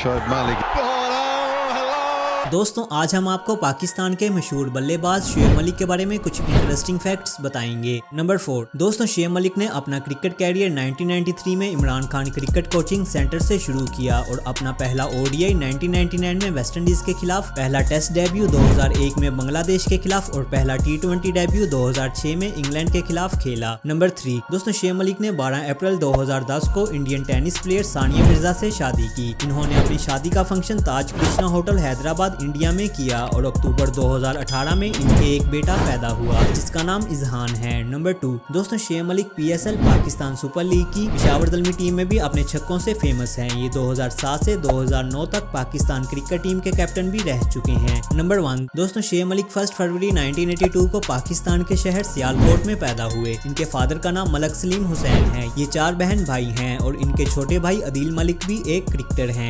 Shoaib Malik. दोस्तों आज हम आपको पाकिस्तान के मशहूर बल्लेबाज शुएब मलिक के बारे में कुछ इंटरेस्टिंग फैक्ट्स बताएंगे। नंबर 4 दोस्तों शुएब मलिक ने अपना क्रिकेट कैरियर 1993 में Imran Khan cricket coaching centre से शुरू किया और अपना पहला ओडीआई 1999 में वेस्ट इंडीज के खिलाफ, पहला टेस्ट डेब्यू 2001 में बांग्लादेश के खिलाफ और पहला T20 डेब्यू 2006 में इंग्लैंड के खिलाफ खेला। नंबर 3 दोस्तों शुएब मलिक ने 12 अप्रैल 2010 को Indian tennis player Sania Mirza से शादी की। इन्होंने अपनी शादी का फंक्शन ताज कृष्णा होटल हैदराबाद इंडिया में किया और अक्टूबर 2018 में इनके एक बेटा पैदा हुआ जिसका नाम इजहान है। नंबर 2 दोस्तों Shoaib Malik PSL Pakistan super league की पेशावर दलमी टीम में भी अपने छक्कों से फेमस हैं। ये 2007 से 2009 तक पाकिस्तान क्रिकेट टीम के कैप्टन भी रह चुके हैं। नंबर 1 दोस्तों शुएब मलिक 1 फरवरी 1982 को पाकिस्तान के शहर सियालकोट में पैदा हुए। इनके फादर का नाम मलक सलीम हुसैन है। ये 4 बहन भाई हैं और इनके छोटे भाई अदील मलिक भी एक क्रिकेटर हैं।